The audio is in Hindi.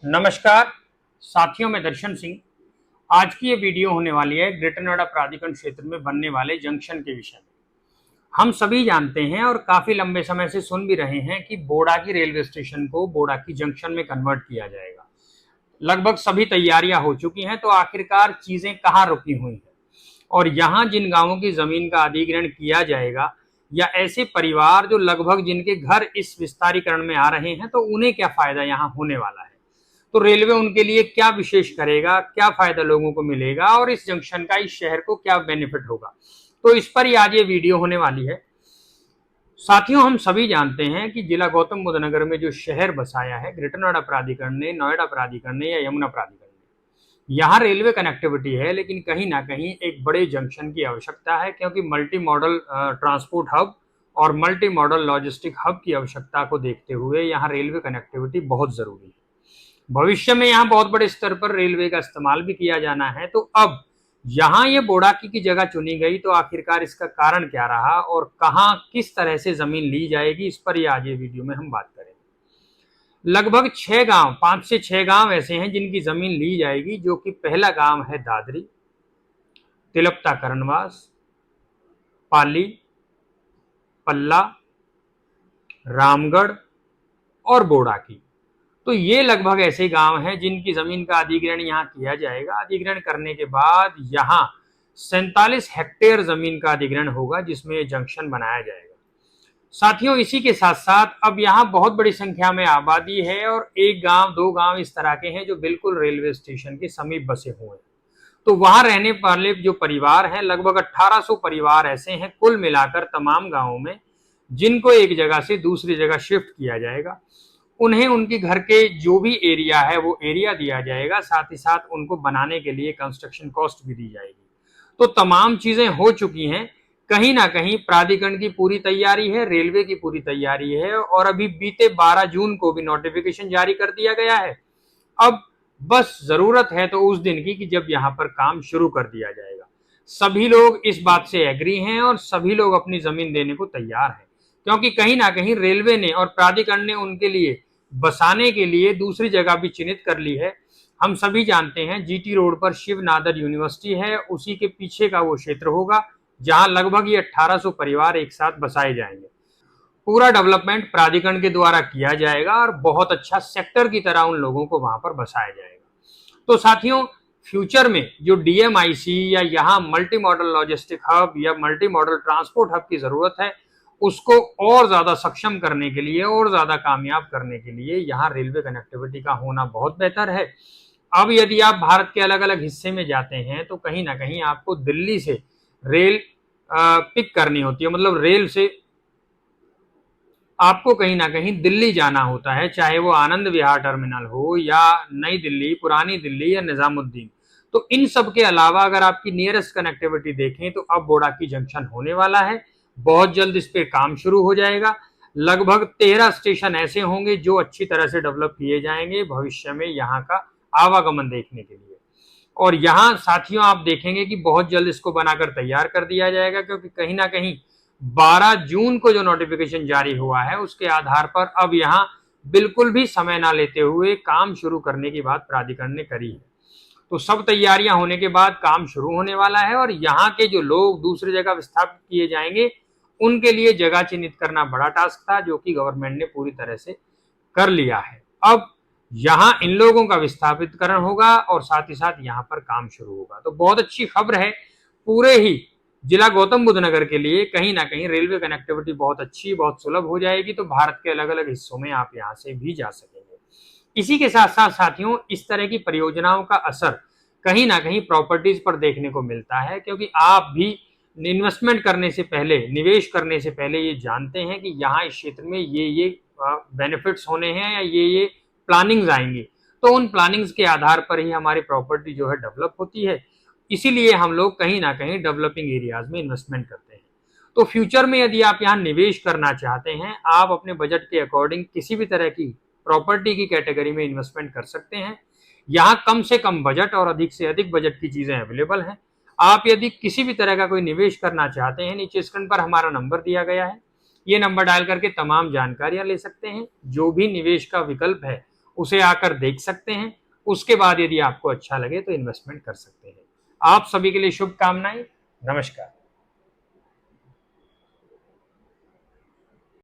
नमस्कार साथियों, मैं दर्शन सिंह। आज की ये वीडियो होने वाली है ग्रेटर नोएडा प्राधिकरण क्षेत्र में बनने वाले जंक्शन के विषय में। हम सभी जानते हैं और काफी लंबे समय से सुन भी रहे हैं कि बोड़ाकी रेलवे स्टेशन को बोड़ाकी जंक्शन में कन्वर्ट किया जाएगा। लगभग सभी तैयारियां हो चुकी हैं, तो आखिरकार चीजें कहाँ रुकी हुई हैं और यहाँ जिन गांवों की जमीन का अधिग्रहण किया जाएगा या ऐसे परिवार जो लगभग जिनके घर इस विस्तारीकरण में आ रहे हैं, तो उन्हें क्या फायदा यहाँ होने वाला है। तो रेलवे उनके लिए क्या विशेष करेगा, क्या फायदा लोगों को मिलेगा और इस जंक्शन का इस शहर को क्या बेनिफिट होगा, तो इस पर ही आज ये वीडियो होने वाली है। साथियों, हम सभी जानते हैं कि जिला गौतम बुद्ध नगर में जो शहर बसाया है ग्रेटर नोएडा प्राधिकरण ने, नोएडा प्राधिकरण ने या यमुना प्राधिकरण ने, यहाँ रेलवे कनेक्टिविटी है, लेकिन कहीं ना कहीं एक बड़े जंक्शन की आवश्यकता है, क्योंकि मल्टी मॉडल ट्रांसपोर्ट हब और मल्टी मॉडल लॉजिस्टिक हब की आवश्यकता को देखते हुए यहाँ रेलवे कनेक्टिविटी बहुत जरूरी है। भविष्य में यहाँ बहुत बड़े स्तर पर रेलवे का इस्तेमाल भी किया जाना है, तो अब यहाँ ये बोड़ाकी की जगह चुनी गई, तो आखिरकार इसका कारण क्या रहा और कहाँ किस तरह से जमीन ली जाएगी, इस पर ही आज ये वीडियो में हम बात करेंगे। लगभग 6 गांव, 5 से 6 गांव ऐसे हैं जिनकी जमीन ली जाएगी, जो कि पहला गांव है दादरी, तिलपता करनवास, पाली, पल्ला, रामगढ़ और बोड़ाकी। तो ये लगभग ऐसे गांव हैं जिनकी जमीन का अधिग्रहण यहाँ किया जाएगा। अधिग्रहण करने के बाद यहाँ 47 हेक्टेयर जमीन का अधिग्रहण होगा, जिसमें ये जंक्शन बनाया जाएगा। साथियों, इसी के साथ साथ अब यहाँ बहुत बड़ी संख्या में आबादी है और एक गांव, 2 गांव इस तरह के हैं जो बिल्कुल रेलवे स्टेशन के समीप बसे हुए हैं। तो वहां रहने वाले जो परिवार हैं, लगभग 1800 परिवार ऐसे हैं कुल मिलाकर तमाम गांवों में, जिनको एक जगह से दूसरी जगह शिफ्ट किया जाएगा। उन्हें उनके घर के जो भी एरिया है वो एरिया दिया जाएगा, साथ ही साथ उनको बनाने के लिए कंस्ट्रक्शन कॉस्ट भी दी जाएगी। तो तमाम चीजें हो चुकी हैं। कहीं ना कहीं प्राधिकरण की पूरी तैयारी है, रेलवे की पूरी तैयारी है और अभी बीते 12 जून को भी नोटिफिकेशन जारी कर दिया गया है। अब बस जरूरत है तो उस दिन की कि जब यहाँ पर काम शुरू कर दिया जाएगा। सभी लोग इस बात से एग्री हैं और सभी लोग अपनी जमीन देने को तैयार हैं, क्योंकि कहीं ना कहीं रेलवे ने और प्राधिकरण ने उनके लिए बसाने के लिए दूसरी जगह भी चिन्हित कर ली है। हम सभी जानते हैं जीटी रोड पर शिव नादर यूनिवर्सिटी है, उसी के पीछे का वो क्षेत्र होगा जहां लगभग ये 1800 परिवार एक साथ बसाए जाएंगे। पूरा डेवलपमेंट प्राधिकरण के द्वारा किया जाएगा और बहुत अच्छा सेक्टर की तरह उन लोगों को वहां पर बसाया जाएगा। तो साथियों, फ्यूचर में जो डीएमआईसी या यहाँ मल्टी मॉडल लॉजिस्टिक हब या मल्टी मॉडल ट्रांसपोर्ट हब की जरूरत है, उसको और ज्यादा सक्षम करने के लिए और ज्यादा कामयाब करने के लिए यहाँ रेलवे कनेक्टिविटी का होना बहुत बेहतर है। अब यदि आप भारत के अलग अलग हिस्से में जाते हैं, तो कहीं ना कहीं आपको दिल्ली से रेल पिक करनी होती है, मतलब रेल से आपको कहीं ना कहीं दिल्ली जाना होता है, चाहे वो आनंद विहार टर्मिनल हो या नई दिल्ली, पुरानी दिल्ली या निजामुद्दीन। तो इन सब के अलावा अगर आपकी नियरेस्ट कनेक्टिविटी देखें तो अब बोड़ाकी जंक्शन होने वाला है। बहुत जल्द इस पे काम शुरू हो जाएगा। लगभग 13 स्टेशन ऐसे होंगे जो अच्छी तरह से डेवलप किए जाएंगे भविष्य में यहाँ का आवागमन देखने के लिए। और यहाँ साथियों आप देखेंगे कि बहुत जल्द इसको बनाकर तैयार कर दिया जाएगा, क्योंकि कहीं ना कहीं 12 जून को जो नोटिफिकेशन जारी हुआ है उसके आधार पर अब यहाँ बिल्कुल भी समय ना लेते हुए काम शुरू करने की बात प्राधिकरण ने करी है। तो सब तैयारियां होने के बाद काम शुरू होने वाला है और यहाँ के जो लोग दूसरी जगह विस्थापित किए जाएंगे उनके लिए जगह चिन्हित करना बड़ा टास्क था, जो कि गवर्नमेंट ने पूरी तरह से कर लिया है। अब यहाँ इन लोगों का विस्थापितकरण होगा और साथ ही साथ यहाँ पर काम शुरू होगा। तो बहुत अच्छी खबर है पूरे ही जिला गौतम बुद्ध नगर के लिए। कहीं ना कहीं रेलवे कनेक्टिविटी बहुत अच्छी, बहुत सुलभ हो जाएगी, तो भारत के अलग अलग हिस्सों में आप यहाँ से भी जा सकेंगे। इसी के साथ साथ साथियों, इस तरह की परियोजनाओं का असर कहीं ना कहीं प्रॉपर्टीज पर देखने को मिलता है, क्योंकि आप भी इन्वेस्टमेंट करने से पहले, निवेश करने से पहले ये जानते हैं कि यहाँ इस क्षेत्र में ये बेनिफिट्स होने हैं या ये प्लानिंग्स आएंगी। तो उन प्लानिंग्स के आधार पर ही हमारी प्रॉपर्टी जो है डेवलप होती है। इसीलिए हम लोग कहीं ना कहीं डेवलपिंग एरियाज में इन्वेस्टमेंट करते हैं। तो फ्यूचर में यदि आप यहाँ निवेश करना चाहते हैं, आप अपने बजट के अकॉर्डिंग किसी भी तरह की प्रॉपर्टी की कैटेगरी में इन्वेस्टमेंट कर सकते हैं। यहाँ कम से कम बजट और अधिक से अधिक बजट की चीजें अवेलेबल हैं। आप यदि किसी भी तरह का कोई निवेश करना चाहते हैं, नीचे स्क्रीन पर हमारा नंबर दिया गया है, ये नंबर डायल करके तमाम जानकारियां ले सकते हैं। जो भी निवेश का विकल्प है उसे आकर देख सकते हैं। उसके बाद यदि आपको अच्छा लगे तो इन्वेस्टमेंट कर सकते हैं। आप सभी के लिए शुभकामनाएं। नमस्कार।